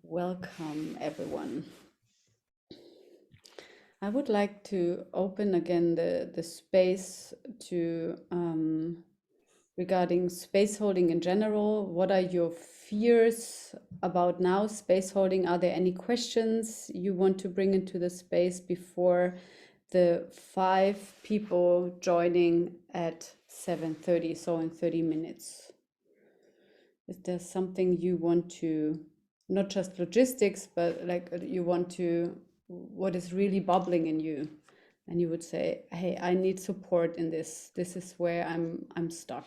Welcome, everyone. I would like to open again the space to regarding space holding in general. What are your fears about now space holding? Are there any questions you want to bring into the space before the 5 people joining at 7:30, so in 30 minutes? Is there something you want to, not just logistics, but like you want to, what is really bubbling in you? And you would say, hey, I need support in this. This is where I'm stuck.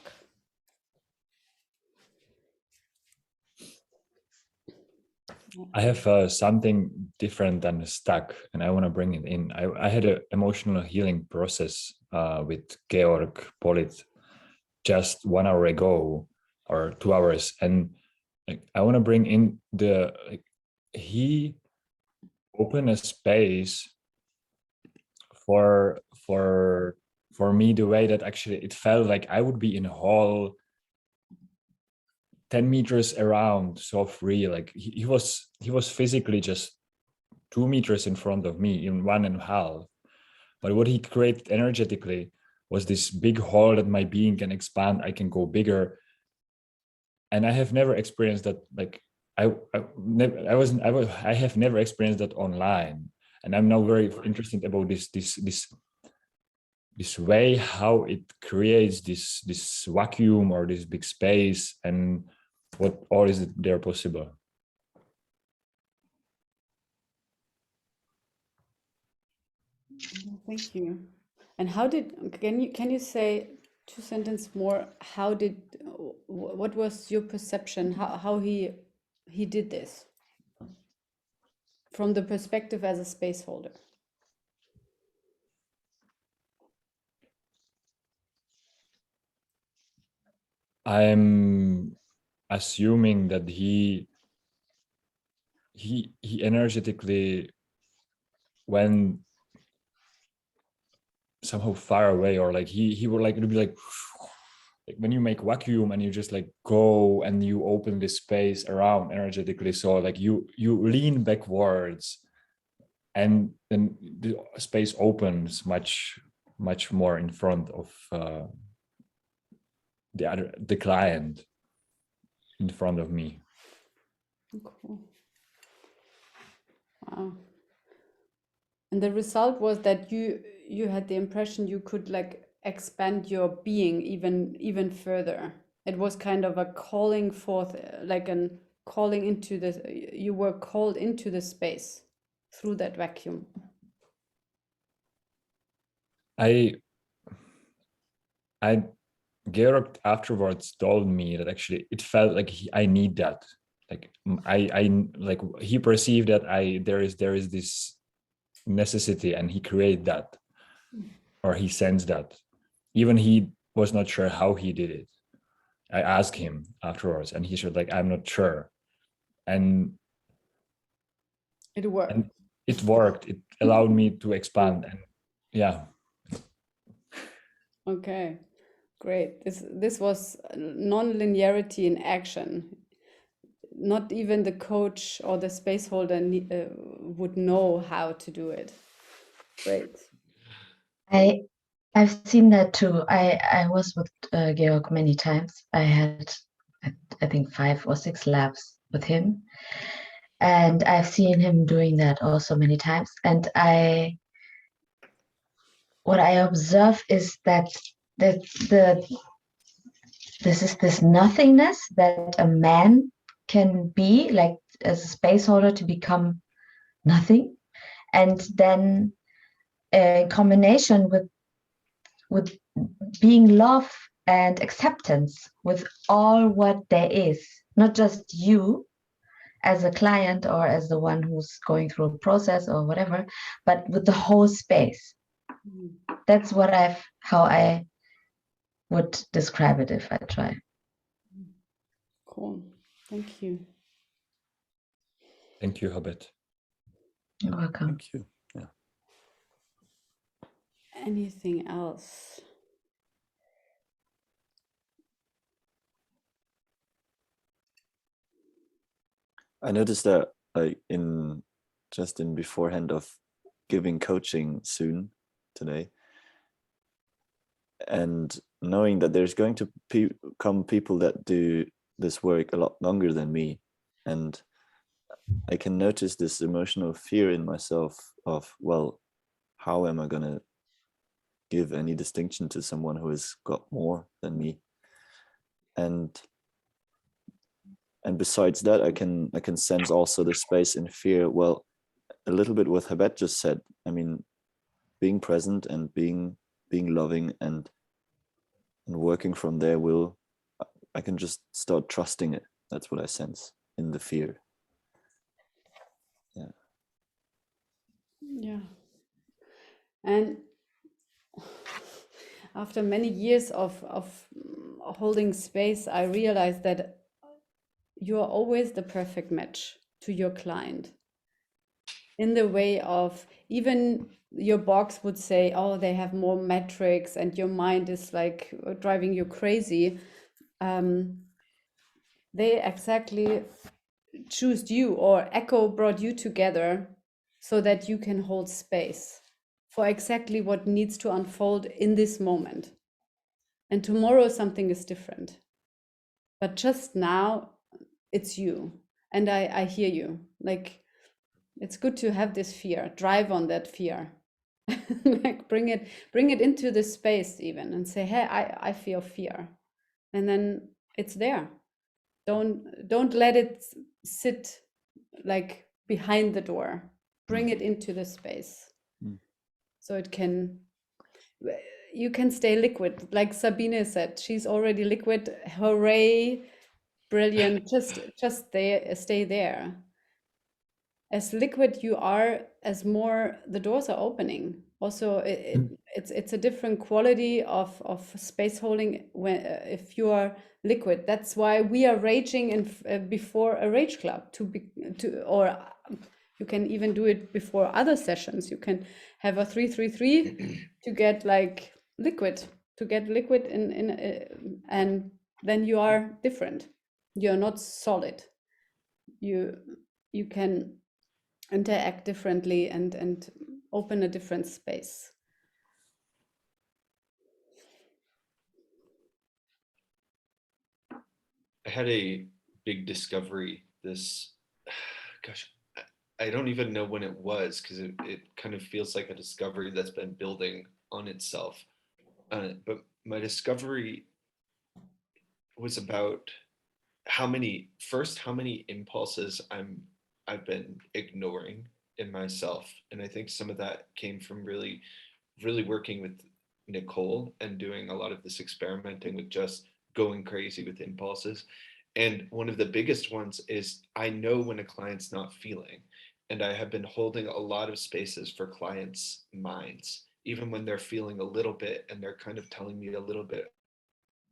I have something different than stuck, and I want to bring it in. I had an emotional healing process with Georg Polit just 1 hour ago or 2 hours, and like I want to bring in the he opened a space for me the way that actually it felt like I would be in a hall 10 meters around, so free. Like he was physically just 2 meters in front of me, in 1.5. But what he created energetically was this big hall that my being can expand. I can go bigger, and I have never experienced that. Like I have never experienced that online, and I'm now very interested about this way how it creates this vacuum or this big space, and what all is there possible. Thank you. And how did, can you say 2 sentences more? How did, what was your perception? How he did this from the perspective as a space holder? I'm assuming that he energetically went somehow far away, or like he would like, it would be like when you make vacuum and you just like go and you open this space around energetically, so like you lean backwards and then the space opens much more in front of the client in front of me. Cool. Wow. And the result was that you had the impression you could like expand your being even further. It was kind of a calling forth, like an calling into the, you were called into the space through that vacuum. I Georg afterwards told me that actually it felt like I need that. Like I like he perceived that there is this necessity, and he created that, or he sensed that. Even he was not sure how he did it. I asked him afterwards, and he said like, I'm not sure. And it worked. And it worked. It allowed me to expand, and yeah. Okay, great. This was non-linearity in action. Not even the coach or the space holder would know how to do it. Great. I've seen that too. I was with Georg many times. I had, I think, 5 or 6 labs with him, and I've seen him doing that also many times. And what I observe is that this nothingness that a man can be, like as a space holder, to become nothing, and then in combination with being love and acceptance with all what there is, not just you as a client or as the one who's going through a process or whatever, but with the whole space. That's how I would describe it if I try. Cool. Thank you. Thank you, Habet. You're welcome. Thank you. Yeah. Anything else? I noticed that like in beforehand of giving coaching soon today, and knowing that there's going to come people that do this work a lot longer than me, and I can notice this emotional fear in myself of, well, how am I going to give any distinction to someone who has got more than me? And besides that, I can sense also the space and fear. Well, a little bit what Habet just said. I mean, being present and being loving and working from there I can just start trusting it. That's what I sense in the fear. Yeah. Yeah. And after many years of holding space, I realized that you are always the perfect match to your client, in the way of, even your box would say, oh, they have more metrics, and your mind is like driving you crazy. They exactly choose you, or Echo brought you together so that you can hold space for exactly what needs to unfold in this moment. And tomorrow something is different. But just now, it's you. And I hear you. Like, it's good to have this fear, drive on that fear. Like, bring it into the space even, and say, hey, I feel fear. And then it's there. Don't let it sit like behind the door. Bring it into the space. So it can, you can stay liquid. Like Sabine said, she's already liquid. Hooray, brilliant. Just stay there. As liquid you are, as more the doors are opening. Also, it's a different quality of space holding when if you are liquid. That's why we are raging in before a rage club or you can even do it before other sessions. You can have a 3-3-3 to get like liquid, and then you are different. You're not solid. You can interact differently and open a different space. I had a big discovery this, gosh, I don't even know when it was, because it kind of feels like a discovery that's been building on itself. But my discovery was about how many impulses I've been ignoring in myself. And I think some of that came from really working with Nicole and doing a lot of this experimenting with just going crazy with impulses. And one of the biggest ones is, I know when a client's not feeling, and I have been holding a lot of spaces for clients' minds, even when they're feeling a little bit and they're kind of telling me a little bit.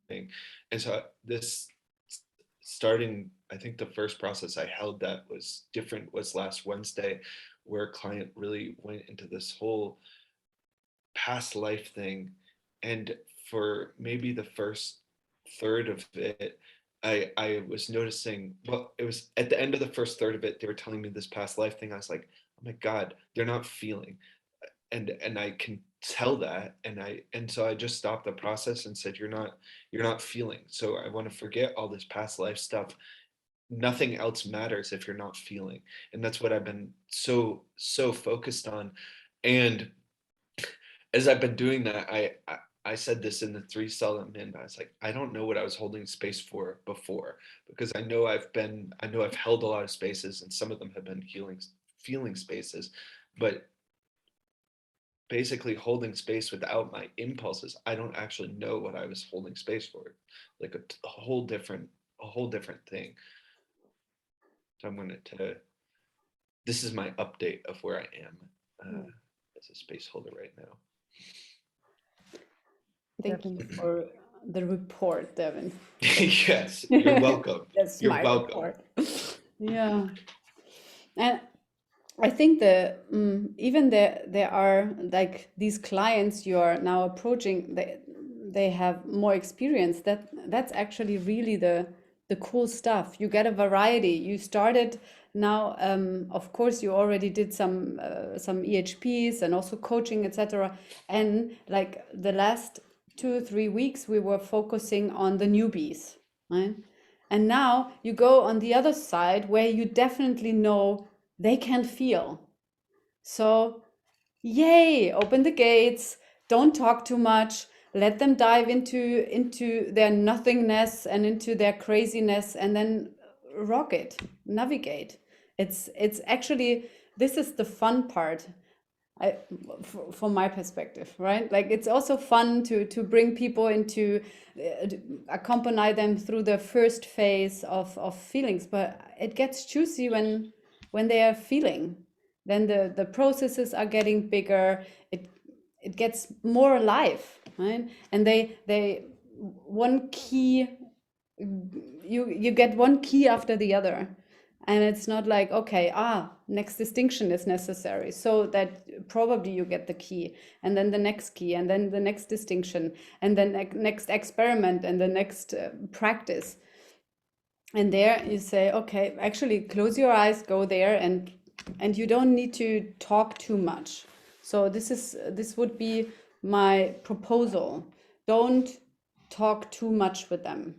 And so this, starting, I think the first process I held that was different was last Wednesday, where a client really went into this whole past life thing. And for maybe the first third of it, I was noticing, well, it was at the end of the first third of it, they were telling me this past life thing. I was like, oh my God, they're not feeling. And I can tell that. And so I just stopped the process and said, you're not feeling. So I want to forget all this past life stuff. Nothing else matters if you're not feeling. And that's what I've been so focused on. And as I've been doing that, I said this in the 3-cell I'm in. I was like, I don't know what I was holding space for before, because I know I've held a lot of spaces, and some of them have been feeling spaces, but basically holding space without my impulses, I don't actually know what I was holding space for, like a whole different thing. So I'm going to, this is my update of where I am as a space holder right now. Thank you for the report, Devin. Yes, you're welcome. That's you're my welcome. report. Yeah. And I think even there are like these clients you are now approaching, they have more experience. That's actually really the the cool stuff. You get a variety. You started now, of course, you already did some EHPs and also coaching, etc. And like the last 2 or 3 weeks, we were focusing on the newbies, right? And now you go on the other side where you definitely know they can feel. So, yay, open the gates, don't talk too much, let them dive into their nothingness and into their craziness, and then rock it, navigate. It's actually, this is the fun part. From my perspective, right? Like it's also fun to bring people into, accompany them through the first phase of feelings, but it gets juicy when they are feeling. Then the processes are getting bigger. It gets more alive, right? And they one key, you get one key after the other. And it's not like, okay, next distinction is necessary. So that probably you get the key, and then the next key, and then the next distinction, and then next experiment, and the next practice. And there you say, okay, actually close your eyes, go there, and you don't need to talk too much. So this would be my proposal. Don't talk too much with them.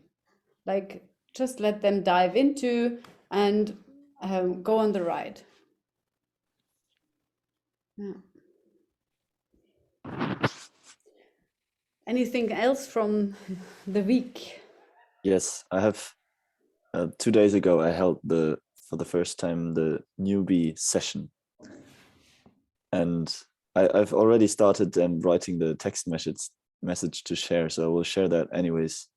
Like, just let them dive into and go on the ride. Yeah. Anything else from the week? Yes, I have. 2 days ago, I held for the first time the newbie session, and I've already started writing the text message to share. So I will share that anyways,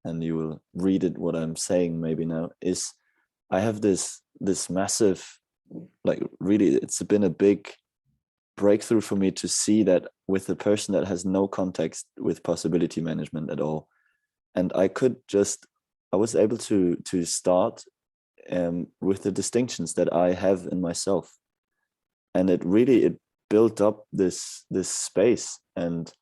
and you will read it. What I'm saying maybe now is, I have this massive, like really, it's been a big breakthrough for me to see that with a person that has no context with possibility management at all, and I was able to start with the distinctions that I have in myself, and it built up this space. And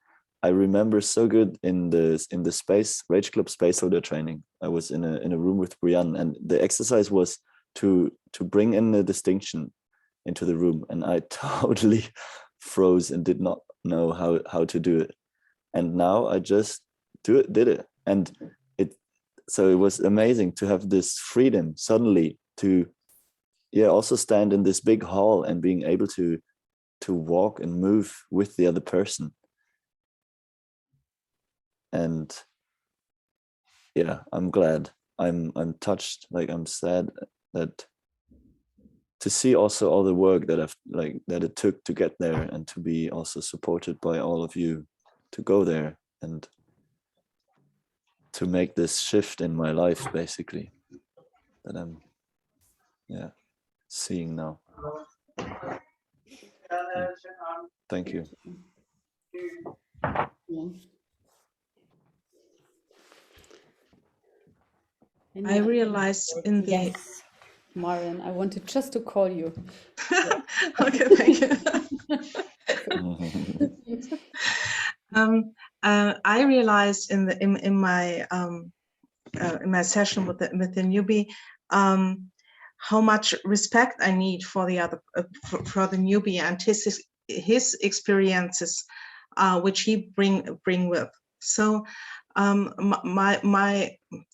I remember so good in the space Rage Club space holder training. I was in a room with Brian, and the exercise was to bring in the distinction into the room, and I totally froze and did not know how to do it. And now I just did it, and so it was amazing to have this freedom suddenly to also stand in this big hall and being able to walk and move with the other person. And I'm glad, I'm touched, like I'm sad that to see also all the work that it took to get there, and to be also supported by all of you to go there and to make this shift in my life, basically, that I'm seeing now. Thank you. Yeah. I realized in the Yes, Maren, I wanted just to call you. okay, thank you. I realized in my session with the newbie how much respect I need for the other for the newbie and his experiences which he bring with. So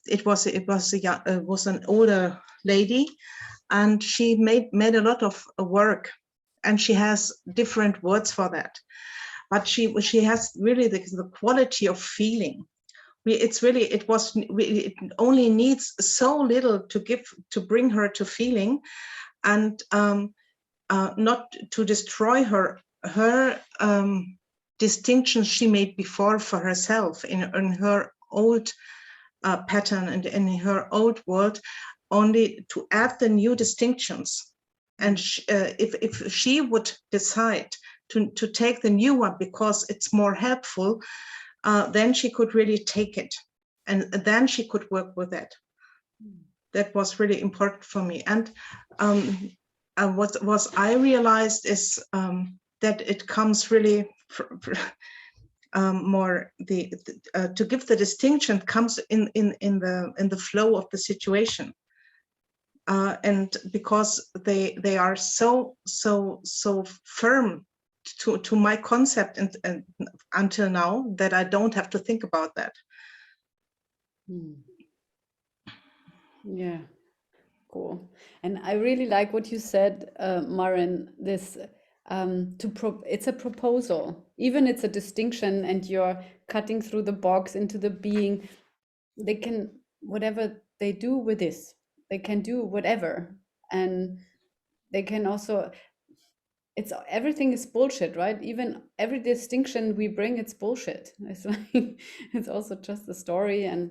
it was an older lady, and she made a lot of work, and she has different words for that, but she has really the quality of feeling. It only needs so little to bring her to feeling, and not to destroy her distinctions she made before for herself in her old pattern and in her old world, only to add the new distinctions. And if she would decide to take the new one because it's more helpful, then she could really take it, and then she could work with it. That was really important for me. And what I realized is that it comes really more to give the distinction comes in the flow of the situation, and because they are so firm to my concept and until now that I don't have to think about that. Yeah, cool. And I really like what you said, Maren, this it's a proposal, even it's a distinction, and you're cutting through the box into the being. They can, whatever they do with this, they can do whatever, and they can also, it's everything is bullshit, right? Even every distinction we bring, it's bullshit. It's like it's also just a story, and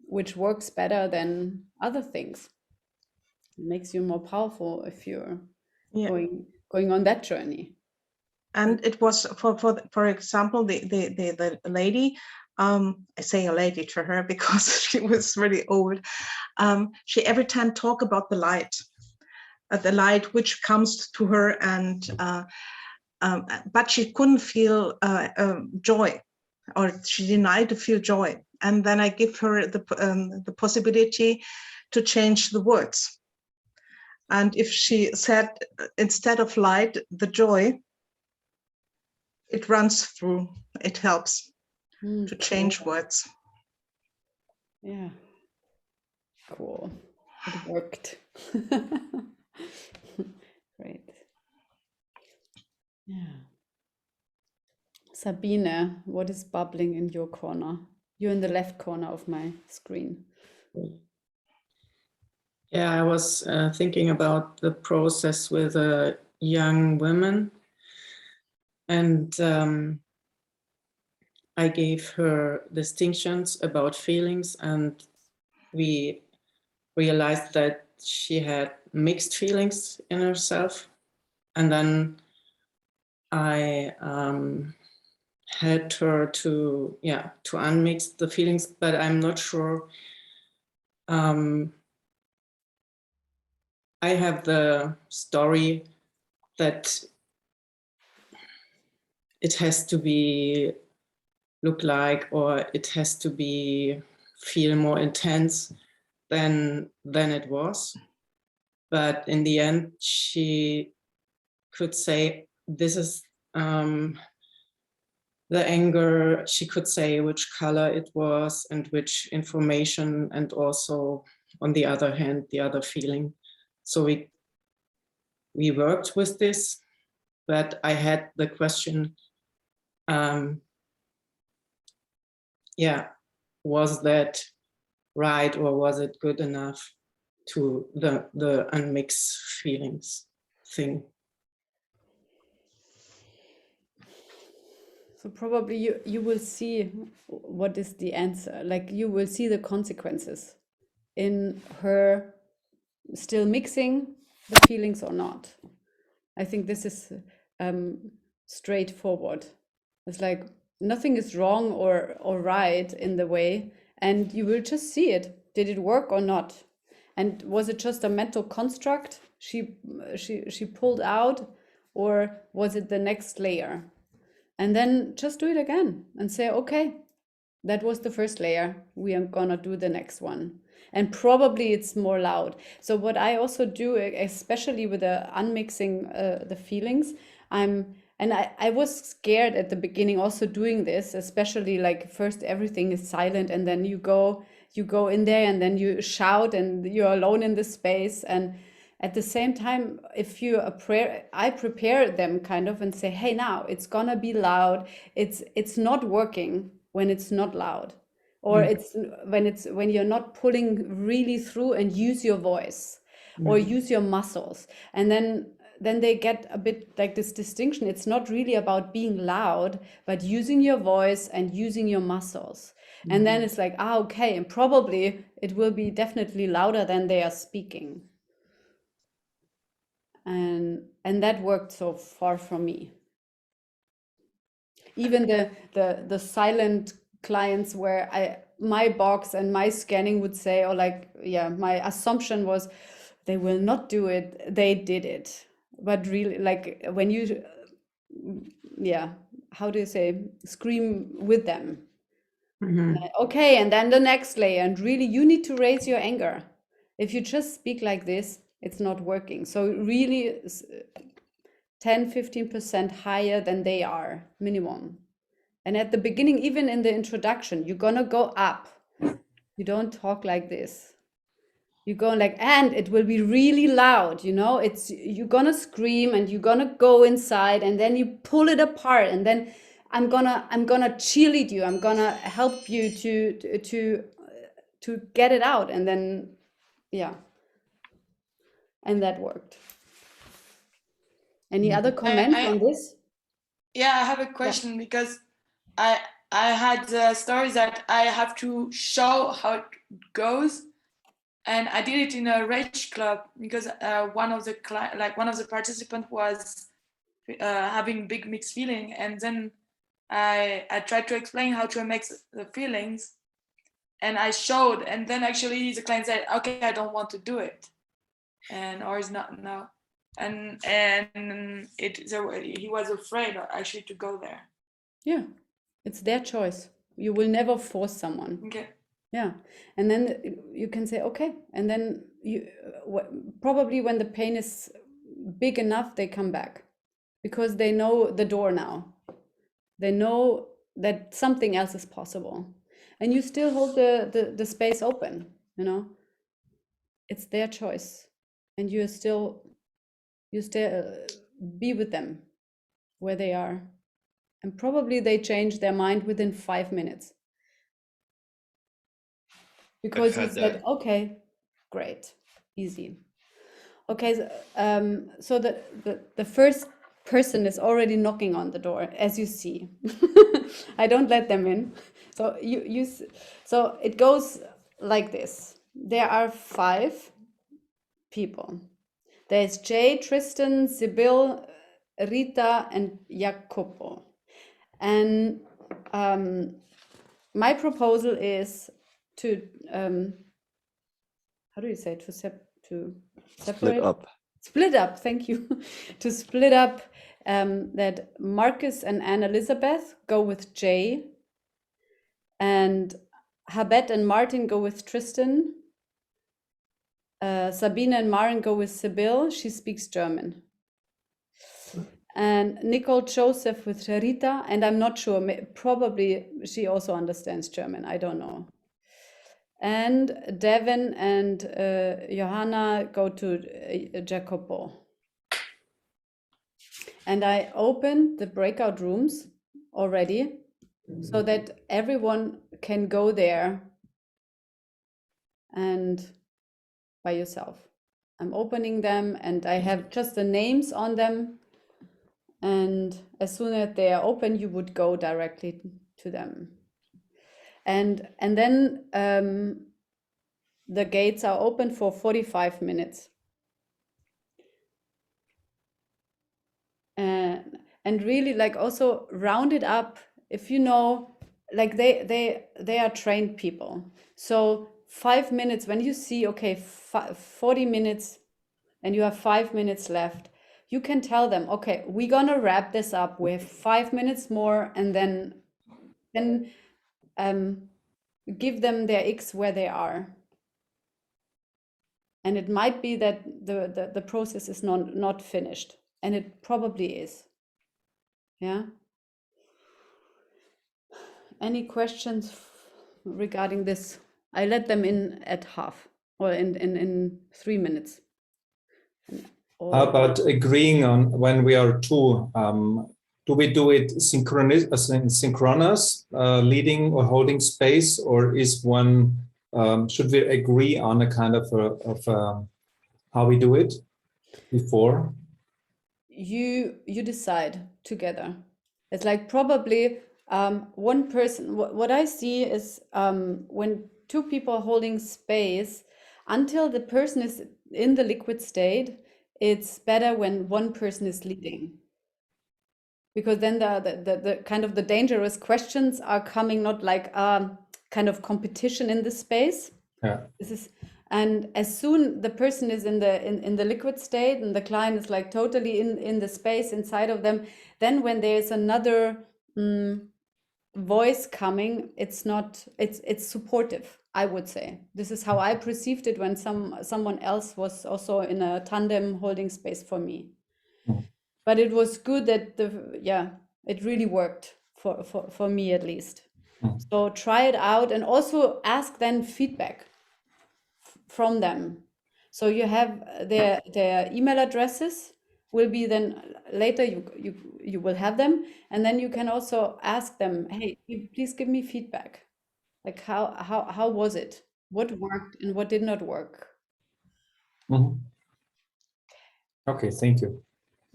which works better than other things. It makes you more powerful if you're going on that journey. And it was for example the lady, I say a lady to her because she was really old. She every time talk about the light which comes to her, and but she couldn't feel joy, or she denied to feel joy. And then I give her the possibility to change the words. And if she said instead of light, the joy, it runs through, it helps to change words. Yeah, cool. It worked. Great. Yeah. Sabine, what is bubbling in your corner? You're in the left corner of my screen. Yeah, I was thinking about the process with young women, and I gave her distinctions about feelings, and we realized that she had mixed feelings in herself. And then I helped her to unmix the feelings, but I'm not sure. I have the story that it has to be look like, or it has to be feel more intense than it was. But in the end, she could say, this is the anger. She could say which color it was and which information, and also on the other hand, the other feeling. So we worked with this, but I had the question, was that right, or was it good enough to the unmixed feelings thing? So probably you will see what is the answer. Like you will see the consequences in her still mixing the feelings or not. I think this is straightforward. It's like nothing is wrong or right in the way, and you will just see it. Did it work or not? And was it just a mental construct she pulled out, or was it the next layer? And then just do it again and say, okay, that was the first layer. We are gonna do the next one. And probably it's more loud. So what I also do, especially with the unmixing the feelings, I was scared at the beginning also doing this, especially like first everything is silent, and then you go in there and then you shout and you're alone in the space. And at the same time, if you I prepare them kind of and say, hey, now it's gonna be loud. It's not working when it's not loud, or it's when you're not pulling really through and use your voice or use your muscles. And then they get a bit like this distinction. It's not really about being loud, but using your voice and using your muscles. And then it's like, okay, and probably it will be definitely louder than they are speaking. And that worked so far for me. Even the silent clients where my box and my scanning would say, or like, yeah, my assumption was they will not do it, they did it. But really, like when you how do you say, scream with them. Mhm. Okay, and then the next layer, and really you need to raise your anger. If you just speak like this, it's not working. So really 10-15% higher than they are, minimum. And at the beginning, even in the introduction, you're gonna go up. You don't talk like this. You go like, and it will be really loud, you know, you're gonna scream and you're gonna go inside and then you pull it apart, and then I'm gonna cheerlead you. I'm gonna help you to get it out. And then, yeah. And that worked. Any other comments on this? Yeah, I have a question because I had stories that I have to show how it goes, and I did it in a rage club because one of the participants was having big mixed feeling, and then I tried to explain how to mix the feelings, and I showed, and then actually the client said, "Okay, I don't want to do it," or is not no. And he was afraid actually to go there. Yeah, it's their choice. You will never force someone. Okay. Yeah, and then you can say okay, and then you probably when the pain is big enough, they come back because they know the door now. They know that something else is possible, and you still hold the space open. You know, it's their choice, and you still be with them where they are, and probably they change their mind within 5 minutes because you had said, that. okay, great, easy. Okay, so the first person is already knocking on the door, as you see. I don't let them in. So so it goes like this. There are 5 people. There's Jay, Tristan, Sibyl, Rita, and Jacopo. And my proposal is to how do you say, to separate? Split up, thank you. To split up, that Marcus and Anne Elizabeth go with Jay, and Habet and Martin go with Tristan. Sabine and Maren go with Sibyl, she speaks German. And Nicole Joseph with Rita, and I'm not sure, probably she also understands German, I don't know. And Devin and Johanna go to Jacopo. And I opened the breakout rooms already so that everyone can go there and by yourself. I'm opening them and I have just the names on them. And as soon as they are open, you would go directly to them. And then the gates are open for 45 minutes. And really, like, also round it up. If you know, like they are trained people. So 5 minutes, when you see, okay, 40 minutes and you have 5 minutes left, you can tell them, okay, we're gonna wrap this up. We have 5 minutes more, and then give them their X where they are. And it might be that the process is not finished, and it probably is. Yeah. Any questions regarding this? I let them in at half, or in 3 minutes. How about agreeing on when we are two? Do we do it synchronous, leading or holding space, or is one? Should we agree on a kind of how we do it before? You decide together. It's like probably one person. What I see is when 2 people are holding space until the person is in the liquid state, it's better when one person is leading, because then the kind of the dangerous questions are coming, not like kind of competition in the space. Yeah. And as soon the person is in the liquid state and the client is like totally in the space inside of them, then when there's another voice coming, it's not, it's supportive, I would say. This is how I perceived it when someone else was also in a tandem holding space for me. But it was good that it really worked for me at least. So try it out and also ask then feedback from them. So you have their email addresses will be then later you will have them, and then you can also ask them, hey, please give me feedback. Like how was it? What worked and what did not work? Okay, thank you.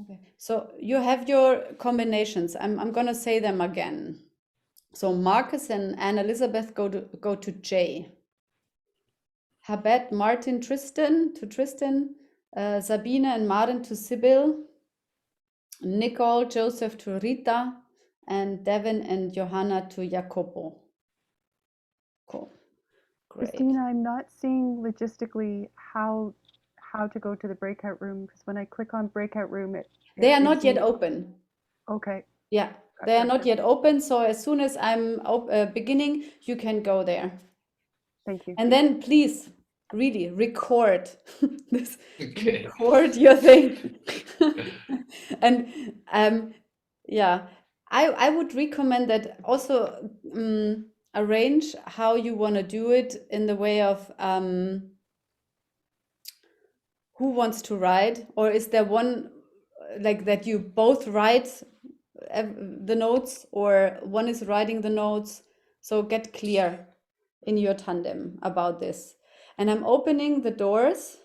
Okay. So you have your combinations. I'm gonna say them again. So Marcus and Anne Elizabeth go to J. Habet, Martin, Tristan to Tristan, Sabine and Maren to Sibyl, Nicole, Joseph to Rita, and Devin and Johanna to Jacopo. Cool. Great. Christine, I'm not seeing logistically how to go to the breakout room, because when I click on breakout room, They are gives not yet me- open. Okay. Yeah, they are not yet open. So as soon as I'm beginning, you can go there. Thank you. And then please, really record this. Okay. Record your thing. And yeah, I would recommend that also arrange how you want to do it in the way of who wants to write, or is there one like that you both write the notes, or one is writing the notes? So get clear in your tandem about this. And I'm opening the doors,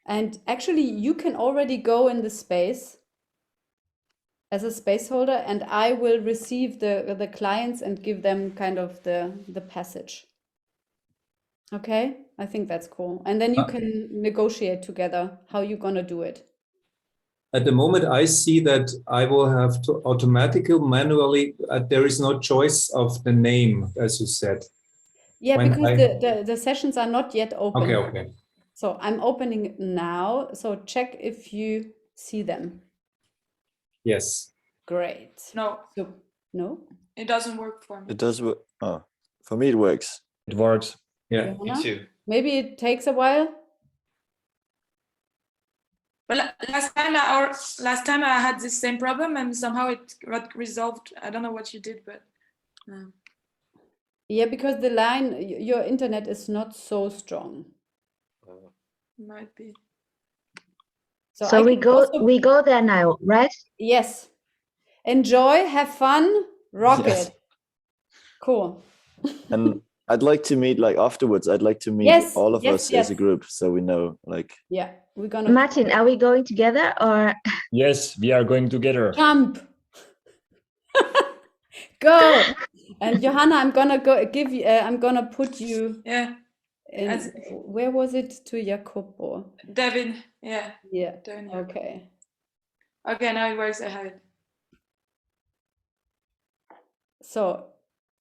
and actually you can already go in the space as a space holder, and I will receive the clients and give them kind of the passage. Okay, I think that's cool. And then you can negotiate together how you're gonna do it. At the moment, I see that I will have to automatically, manually, there is no choice of the name, as you said. Yeah, When because the sessions are not yet open. Okay. So I'm opening it now. So check if you see them. Yes. Great. No, So, no? it doesn't work for me. It does work. Oh, for me it works. It works. Yeah. Me Johanna? too. Maybe it takes a while. But last time I had this same problem and somehow it got resolved. I don't know what you did, but Yeah, because the line, your internet is not so strong. might be. So So I we can go also- we go there now, right? Yes. Enjoy, have fun, rock Yes. it. Cool. And I'd like to meet, like, afterwards, I'd like to meet Yes, all of yes, us as a yes. group, so we know, like, Yeah, we're gonna Martin, are we going together or Yes, we are going together. jump. Go. And Johanna, I'm gonna give you. I'm gonna put you Yeah, in. As- Where was it to Jacopo? Devin. Yeah. Yeah. Devin, yeah. Okay. Okay, now it works. I have it. So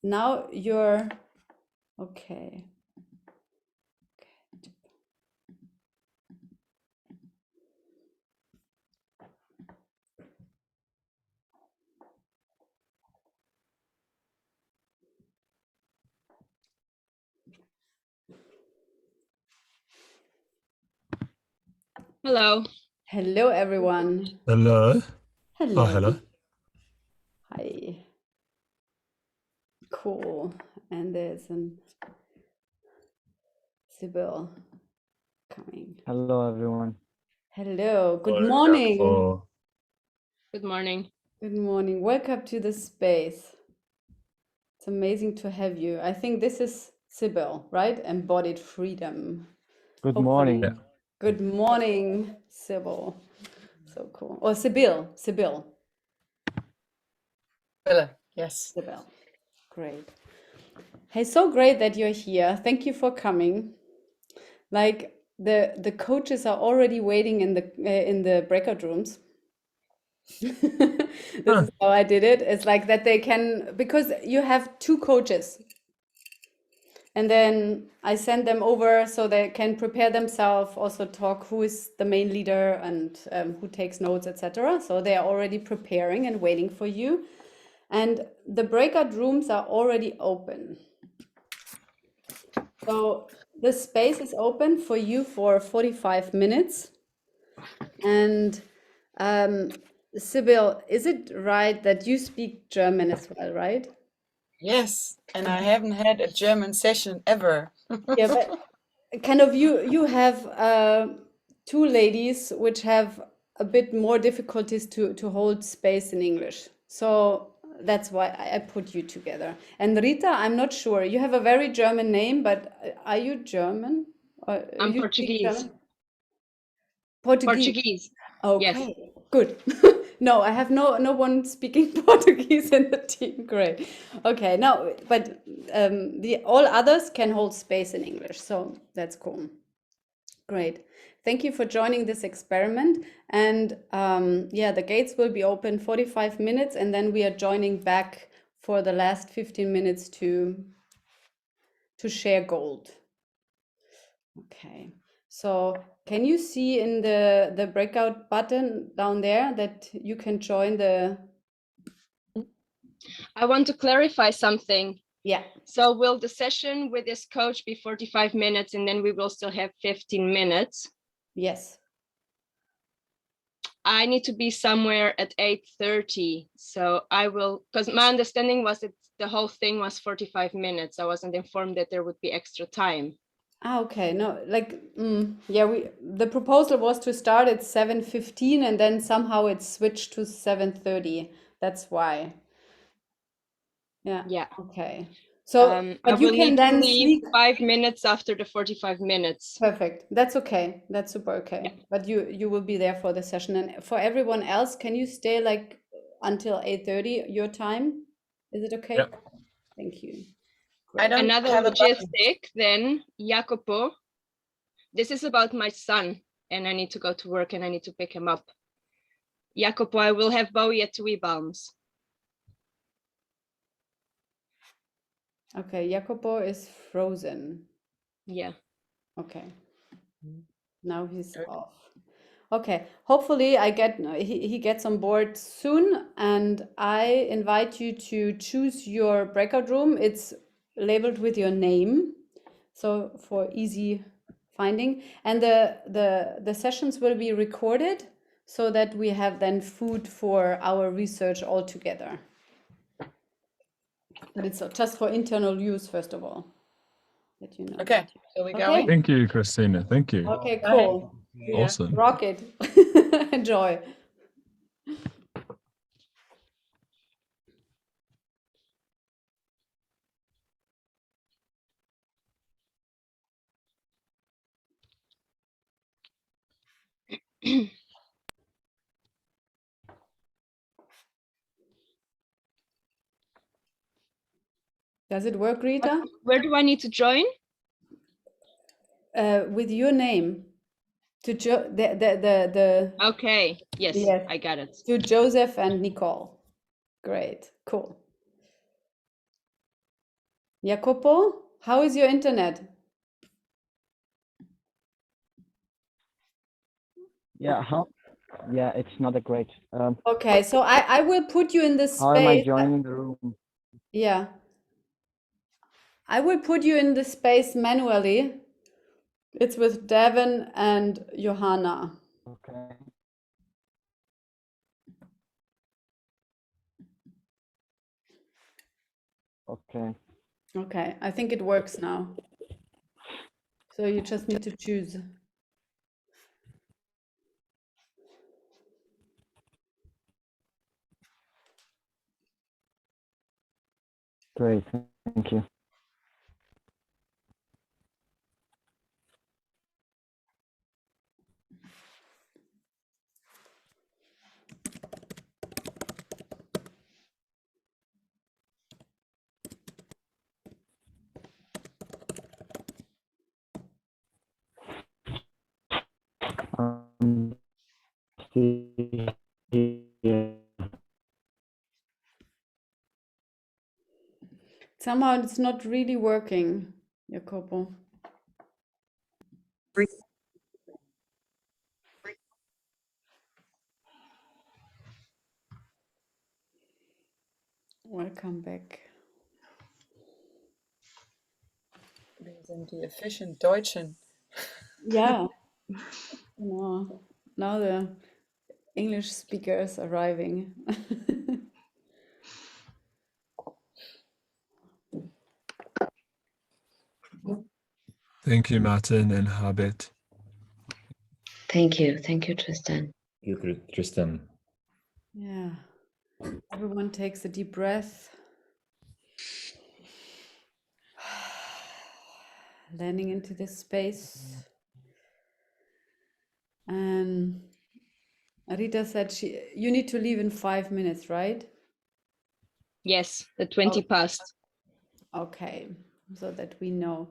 now you're okay. Hello. Hello, everyone. Hello. Hello. Oh, hello. Hi. Cool. And there's an Sibyl coming. Hello, everyone. Hello. Good morning. Oh, Good morning. Good morning. Welcome to the space. It's amazing to have you. I think this is Sibyl, right? Embodied freedom. Good Hopefully. morning. Yeah. Good morning, Sibyl. So cool. Or Sibyl. Sibyl. Yes. Sibyl. Great. Hey, so great that you're here. Thank you for coming. Like the coaches are already waiting in the breakout rooms. This is how I did it. It's like that they can, because you have two coaches. And then I send them over so they can prepare themselves, also talk who is the main leader and who takes notes, etc. So they are already preparing and waiting for you. and the breakout rooms are already open. So the space is open for you for 45 minutes. And Sibyl, is it right that you speak German as well, right? Yes, and I haven't had a German session ever. Yeah, but kind of you have two ladies which have a bit more difficulties to hold space in English. So that's why I put you together. And Rita, I'm not sure. You have a very German name, but are you German? Or I'm you speak Portuguese. German? Portuguese. Portuguese. Yes. Okay, good. No, I have no one speaking Portuguese in the team. Great. Okay, no, but the all others can hold space in English, so that's cool. Great. Thank you for joining this experiment. And yeah, the gates will be open 45 minutes, and then we are joining back for the last 15 minutes to share gold. Okay. So can you see in the breakout button down there that you can join the... I want to clarify something. Yeah. So will the session with this coach be 45 minutes and then we will still have 15 minutes? Yes. I need to be somewhere at 8:30. So I will, because my understanding was that the whole thing was 45 minutes. I wasn't informed that there would be extra time. Ah, okay. No, like, yeah, the proposal was to start at 7:15 and then somehow it switched to 7:30. That's why. Yeah. Yeah. Okay. So, I but you will can need to then leave sneak. 5 minutes after the 45 minutes. Perfect. That's okay. That's super okay. Yeah. But you will be there for the session. And for everyone else, can you stay like until 8:30 your time? Is it okay? Yeah. Thank you. I don't Another have a button. logistic then, Jacopo. This is about my son and I need to go to work and I need to pick him up. Jacopo, I will have Bowie at Tweebaums. Okay, Jacopo is frozen. Yeah. Okay. Now he's off. Okay, hopefully he gets on board soon, and I invite you to choose your breakout room. It's labeled with your name, so for easy finding. And the sessions will be recorded so that we have then food for our research all together. But it's just for internal use, first of all. That you know. Okay, so we're Okay. going. Thank you, Christina. Thank you. Okay, Bye. cool. Yeah. Awesome. Rock it. Enjoy. Does it work, Rita? Where do I need to join? With your name. To the Okay. Yes, yes, I got it. to Joseph and Nicole. Great, cool. Jacopo, how is your internet? Yeah, yeah, it's not a great. Okay, so I will put you in this How am I space. joining the room? Yeah. I will put you in the space manually. It's with Devin and Johanna. Okay. Okay. Okay, I think it works now. So you just need to choose. Great. Thank you. Still here. Somehow it's not really working, Jacopo. Welcome back. Wir sind die efficient Deutschen. Yeah. No, now the English speakers arriving. Thank you, Martin and Habit. Thank you. Thank you, Tristan. You, Tristan. Yeah. Everyone takes a deep breath. Landing into this space. And Rita said you need to leave in 5 minutes, right? Yes, the 20 past. Okay, so that we know.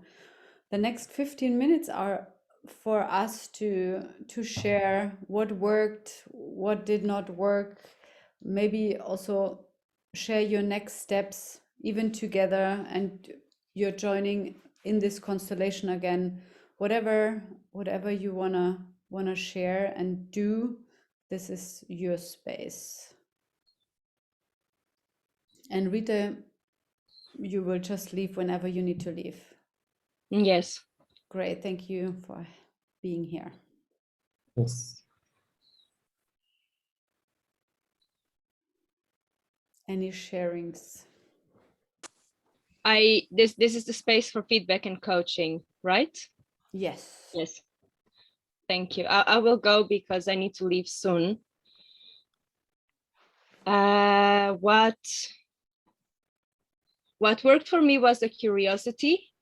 The next 15 minutes are for us to share what worked, what did not work, maybe also share your next steps even together, and you're joining in this constellation again. Whatever you wanna share and do, this is your space. And Rita, you will just leave whenever you need to leave. Yes. Great, thank you for being here. Yes. Any sharings? This is the space for feedback and coaching, right? Yes. Yes. Thank you. I will go because I need to leave soon. What worked for me was the curiosity,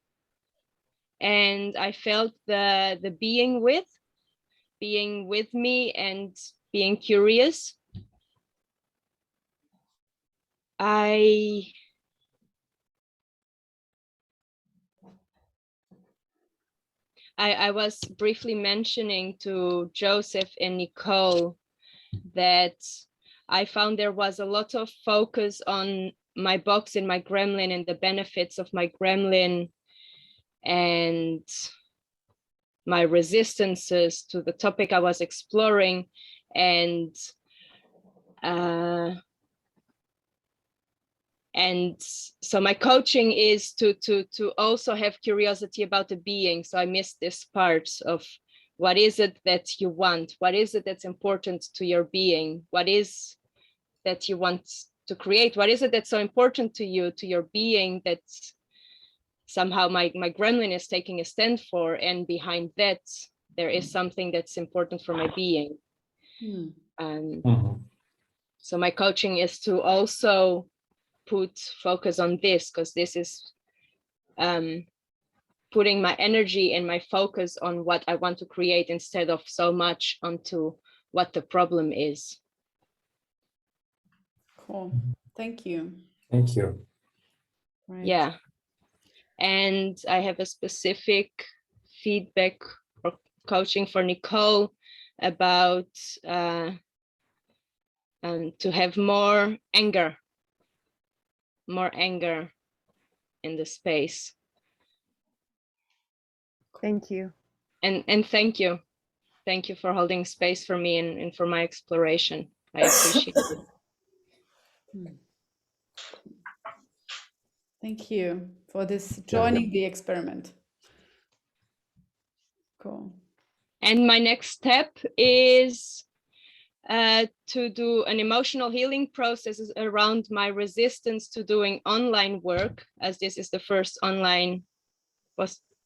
and I felt the being with me and being curious. I was briefly mentioning to Joseph and Nicole that I found there was a lot of focus on my box and my gremlin and the benefits of my gremlin and my resistances to the topic I was exploring. And so my coaching is to also have curiosity about the being. So I missed this part of what is it that you want? What is it that's important to your being? What is that you want to create? What is it that's so important to you, to your being, that somehow my gremlin is taking a stand for, and behind that there is something that's important for my being. So my coaching is to also put focus on this, because this is putting my energy and my focus on what I want to create instead of so much onto what the problem is. Cool. Thank you. Thank you. Right. Yeah. And I have a specific feedback or coaching for Nicole about to have more anger in the space. Thank you. And thank you. Thank you for holding space for me and for my exploration. I appreciate it. Thank you for this joining the experiment. Cool. And my next step is to do an emotional healing process around my resistance to doing online work, as this is the first online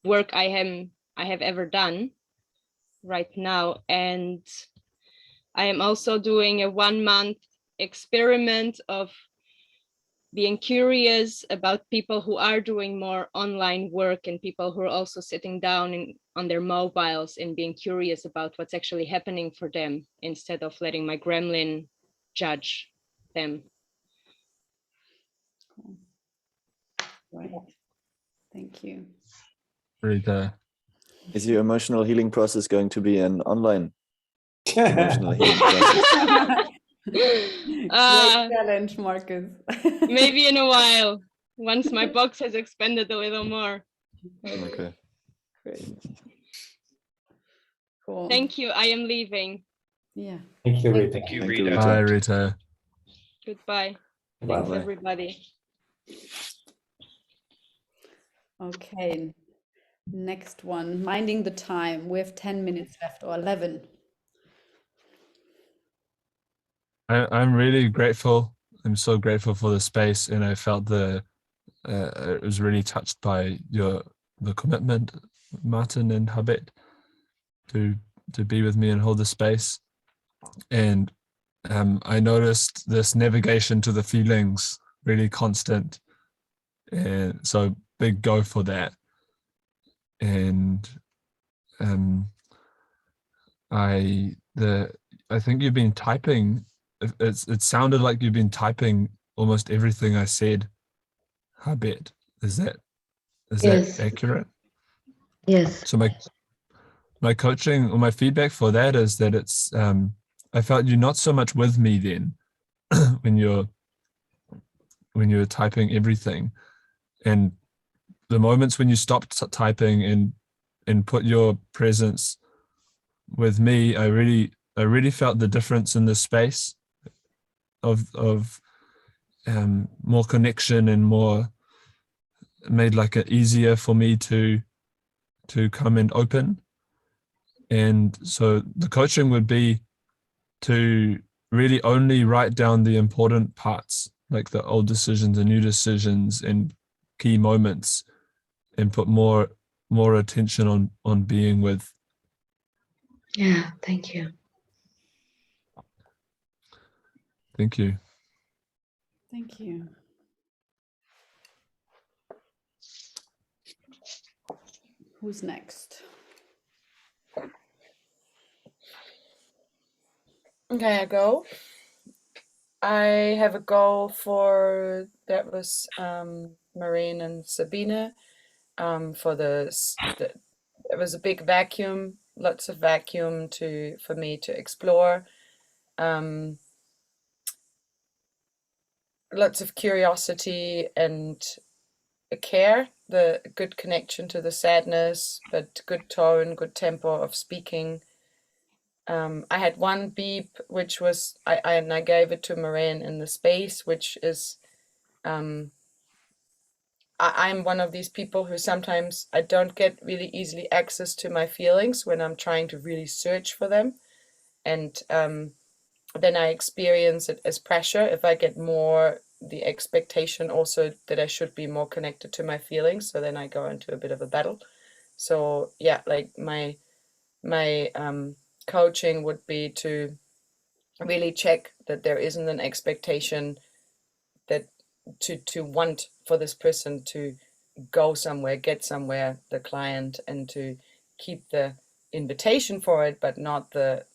work I have ever done right now. And I am also doing a 1-month experiment of being curious about people who are doing more online work and people who are also sitting down on their mobiles and being curious about what's actually happening for them, instead of letting my gremlin judge them. Cool. Right. Thank you. Rita. Is your emotional healing process going to be an online emotional healing process? Great challenge, Marcus. Maybe in a while, once my box has expanded a little more. Okay. Great. Cool. Thank you. I am leaving. Yeah. Thank you, Rita. Thank you, Thank you, Rita. Bye, Rita. Goodbye. Thanks, Bye-bye. everybody. Okay, next one, minding the time. We have 10 minutes left, or 11. I'm really grateful. I'm so grateful for the space, and I felt I was really touched by the commitment, Martin and Habit, to be with me and hold the space. And I noticed this navigation to the feelings really constant, and so big go for that. And I think you've been typing. It sounded like you've been typing almost everything I said, Habit. Is that Yes. accurate? Yes. So my coaching or my feedback for that is that it's I felt you not so much with me then when you're typing everything, and the moments when you stopped typing and put your presence with me, I really felt the difference in the space of more connection and more made like it easier for me to come and open. And so the coaching would be to really only write down the important parts, like the old decisions and new decisions and key moments, and put more attention on being with. Yeah, thank you. Thank you. Thank you. Who's next? Okay, I go. I have a goal for that was Marine and Sabine for it was a big vacuum, lots of vacuum for me to explore, lots of curiosity and a care, the good connection to the sadness, but good tone, good tempo of speaking. I had one beep, which was I gave it to Moraine in the space, which is I'm one of these people who sometimes I don't get really easily access to my feelings when I'm trying to really search for them, and then I experience it as pressure if I get more the expectation also that I should be more connected to my feelings. So then I go into a bit of a battle. So yeah, like my coaching would be to really check that there isn't an expectation that to want for this person to go somewhere, get somewhere, the client, and to keep the invitation for it, but not the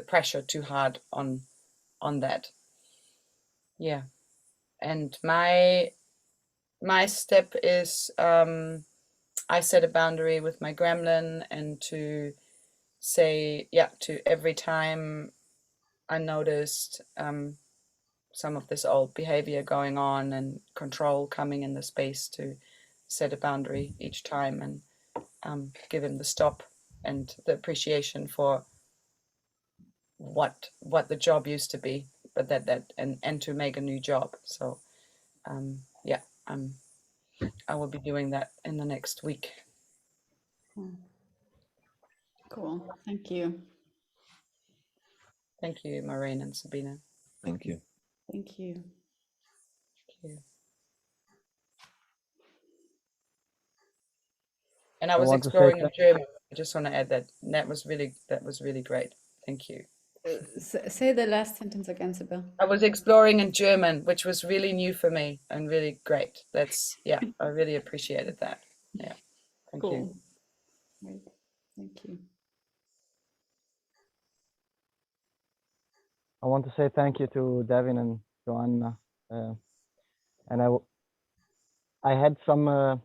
pressure too hard on that. Yeah. And my step is I set a boundary with my gremlin, and to say, yeah, to every time I noticed some of this old behavior going on and control coming in the space, to set a boundary each time and give him the stop and the appreciation for what the job used to be, but that and to make a new job. So yeah, I will be doing that in the next week. Cool. Thank you. Thank you, Maureen and Sabina. Thank you. Thank you. Thank you. And I was exploring in German. I just want to add that was really great. Thank you. Say the last sentence again, Sibyl. I was exploring in German, which was really new for me and really great. Yeah, I really appreciated that. Yeah, thank you. Great, thank you. I want to say thank you to Devin and Joanna, and I had some. I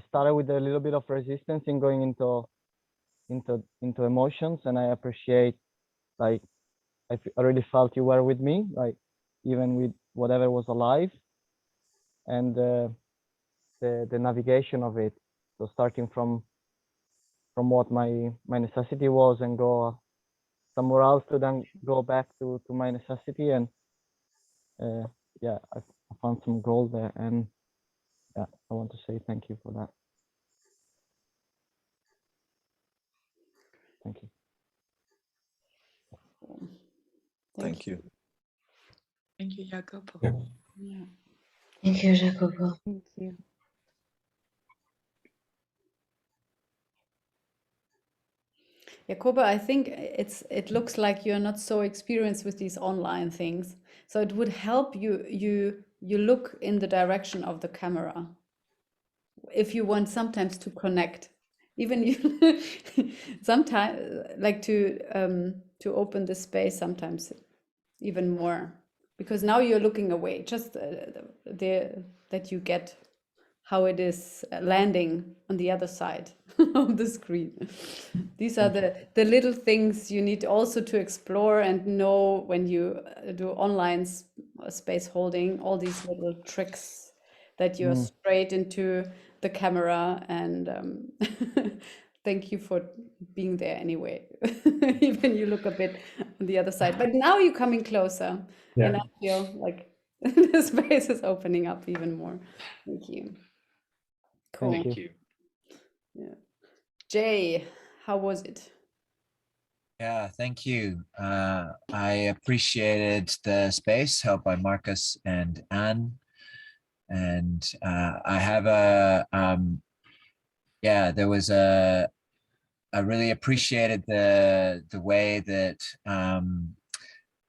started with a little bit of resistance in going into emotions, and I appreciate, like, I really felt you were with me, like, even with whatever was alive, and the navigation of it. So starting from what my necessity was, and go somewhere else, to then go back to my necessity, and yeah, I found some gold there, and yeah, I want to say thank you for that. Thank you. Thank you. Thank you, Jacopo. Yeah. Thank you, Jacopo. Thank you. Jacoba, I think it looks like you're not so experienced with these online things. So it would help you look in the direction of the camera if you want sometimes to connect. Even you sometimes like to open the space sometimes even more, because now you're looking away, just that you get how it is landing on the other side of the screen. These are the little things you need also to explore and know when you do online space holding, all these little tricks that you're straight into the camera. And thank you for being there anyway. Even you look a bit on the other side, but now you're coming closer. Yeah. And I feel like the space is opening up even more. Thank you. Cool. Thank Thank you. Yeah. Jay, how was it? Yeah, thank you. I appreciated the space held by Marcus and Anne. And I have there was I really appreciated the way that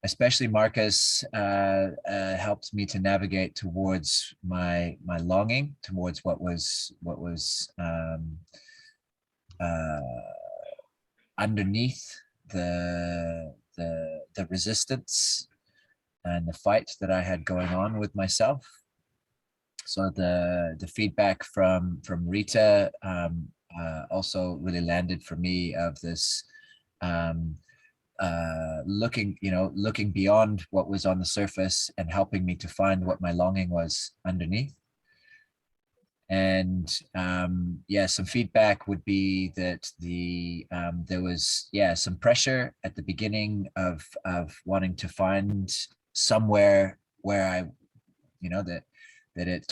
especially Marcus helped me to navigate towards my longing, towards what was underneath the resistance and the fight that I had going on with myself. So the feedback from Rita also really landed for me, of this looking beyond what was on the surface and helping me to find what my longing was underneath. And some feedback would be that there was some pressure at the beginning of wanting to find somewhere where I, that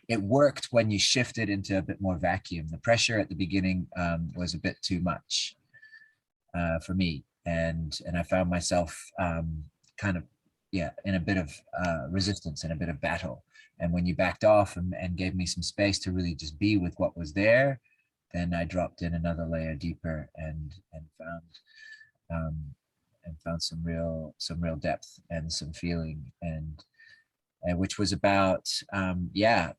it worked when you shifted into a bit more vacuum. The pressure at the beginning was a bit too much for me, and I found myself in a bit of resistance and a bit of battle. And when you backed off and gave me some space to really just be with what was there, then I dropped in another layer deeper and found some real depth and some feeling, and which was about that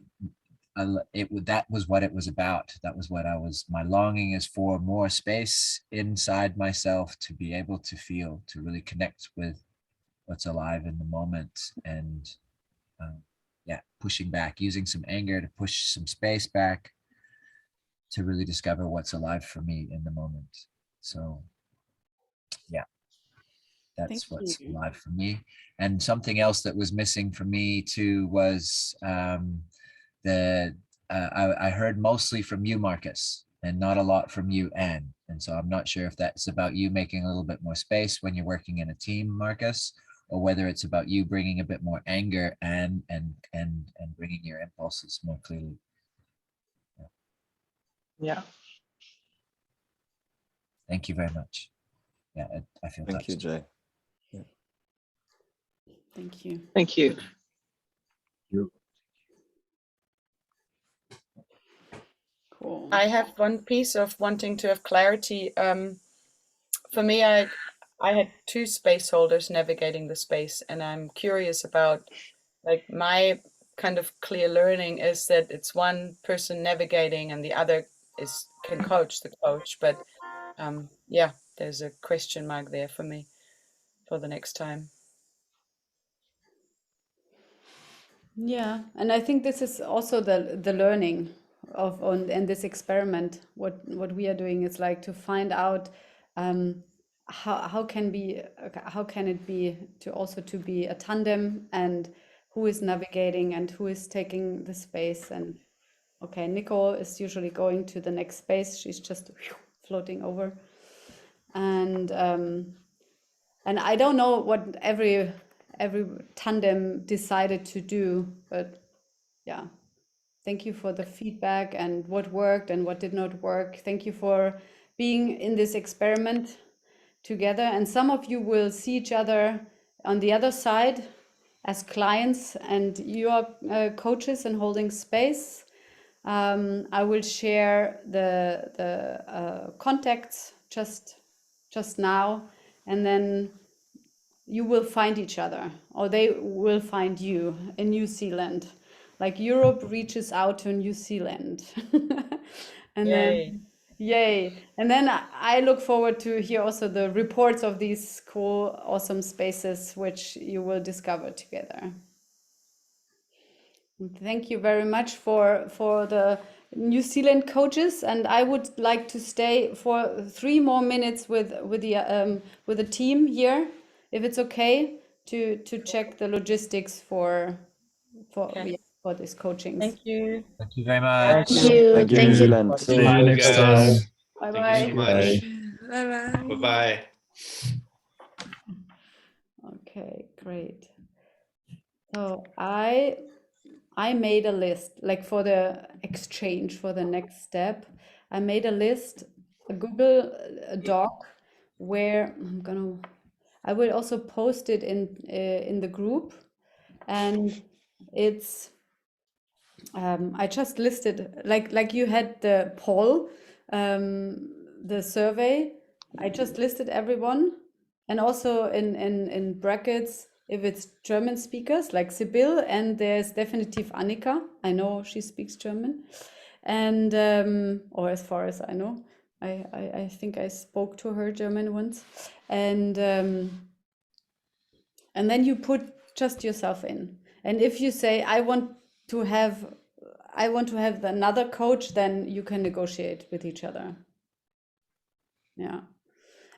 was what it was about. That was what my longing is for, more space inside myself to be able to feel, to really connect with what's alive in the moment, and pushing back, using some anger to push some space back to really discover what's alive for me in the moment. So that's what's alive for me. And something else that was missing for me too was I heard mostly from you, Marcus, and not a lot from you, Anne. And so I'm not sure if that's about you making a little bit more space when you're working in a team, Marcus, or whether it's about you bringing a bit more anger and bringing your impulses more clearly. Yeah. Thank you very much. Yeah, I feel Thank touched. you, Jay. Yeah. Thank you. Thank you. Cool. I have one piece of wanting to have clarity. For me, I had two space holders navigating the space, and I'm curious about, like, my kind of clear learning is that it's one person navigating and the other can coach the coach. But there's a question mark there for me for the next time. Yeah, and I think this is also the learning and this experiment. What we are doing is like to find out how can it be to be a tandem, and who is navigating and who is taking the space. And okay, Nicole is usually going to the next space. She's just floating over, and And I don't know what every tandem decided to do, but yeah. Thank you for the feedback and what worked and what did not work. Thank you for being in this experiment together. And some of you will see each other on the other side as clients, and you are coaches and holding space. I will share the contacts just now, and then you will find each other, or they will find you in New Zealand. Like Europe reaches out to New Zealand. And Yay. then, yay. And then I look forward to hear also the reports of these cool, awesome spaces which you will discover together. Thank you very much for the New Zealand coaches, and I would like to stay for 3 more minutes with the team here, if it's okay, to check the logistics for Okay. for these coachings. Thank you. Thank you very much. Thank you. Thank you, New Thank you. Zealand. See you next time. Bye Thank you bye. so much. Bye bye. Bye bye. Okay, great. So I made a list, like for the exchange, for the next step. I made a list, a Google Doc, where I will also post it in the group, and it's I just listed, like you had the poll, the survey. I just listed everyone, and also in brackets, if it's German speakers like Sibyl, and there's definitive Annika. I know she speaks German, and or as far as I know, I think I spoke to her German once, and then you put just yourself in. And if you say I want to have another coach, then you can negotiate with each other. Yeah.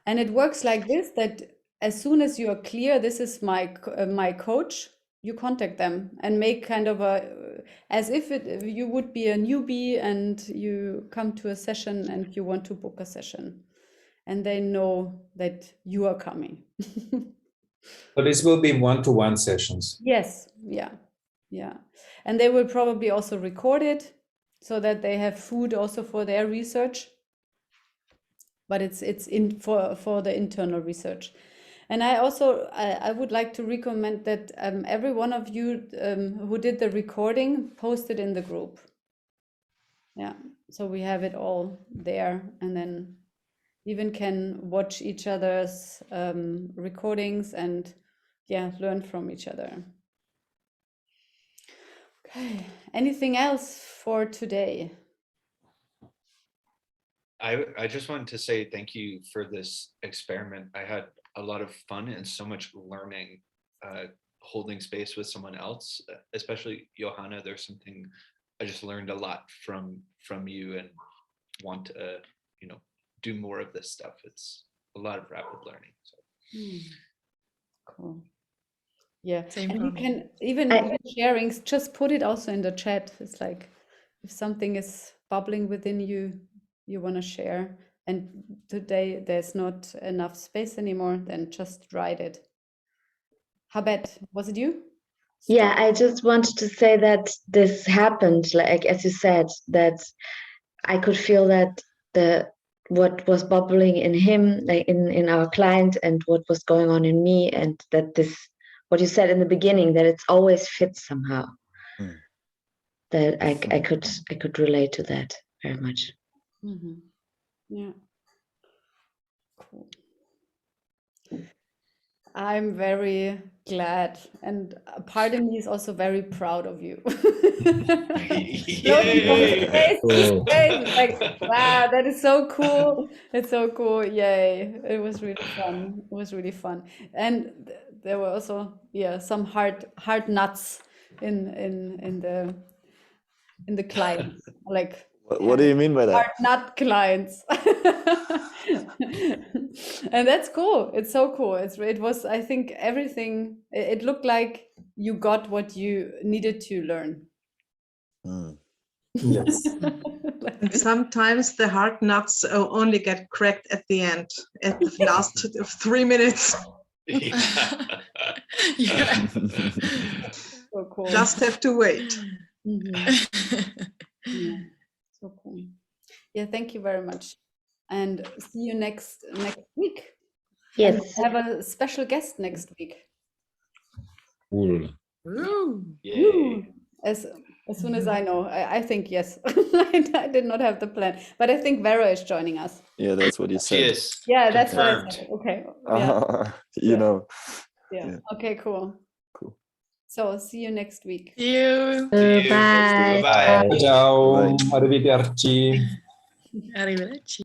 And it works like this, that as soon as you are clear, this is my coach, you contact them and make kind of as if you would be a newbie and you come to a session and you want to book a session, and they know that you are coming. So this will be one-to-one sessions. Yes, yeah. And they will probably also record it so that they have food also for their research. But it's in for the internal research. And I also I would like to recommend that every one of you who did the recording post it in the group. Yeah, so we have it all there, and then even can watch each other's recordings and learn from each other. Okay, anything else for today? I just wanted to say thank you for this experiment. I had a lot of fun and so much learning holding space with someone else, especially Johanna. There's something I just learned a lot from you, and want to do more of this stuff. It's a lot of rapid learning. So. Cool. Yeah, Same and for you me. can even sharing, just put it also in the chat. It's like if something is bubbling within you, you want to share, and today there's not enough space anymore, then just write it. Habet, was it you? Yeah, I just wanted to say that this happened, like as you said, that I could feel that what was bubbling in him, like in our client, and what was going on in me, and that this, what you said in the beginning, that it's always fits somehow. That I could relate to that very much. Mm-hmm. Yeah. Cool. I'm very glad, and a part of me is also very proud of you. Loading from space to space. It's like, wow, that is so cool. It's so cool. Yay. It was really fun. It was really fun. And there were also, some hard nuts in the clients. Like, What do you mean by that? hard nut clients. And that's cool. It's so cool. It was, I think, everything. It looked like you got what you needed to learn. Yes. And sometimes the hard nuts only get cracked at the end, at the last 3 minutes. Yeah. So cool. Just have to wait. Yeah, so cool. Yeah, thank you very much. And see you next week. And Yes. we have a special guest next week. Cool. Woo. As soon as I know, I think yes. I did not have the plan, but I think Vera is joining us. Yeah, that's what you said. Cheers. Yeah, that's Confirmed. what I said. Okay. Yeah. You know. Yeah. Okay, cool. Cool. So see you next week. See you. Bye. Bye. Ciao, arrivederci. Arrivederci.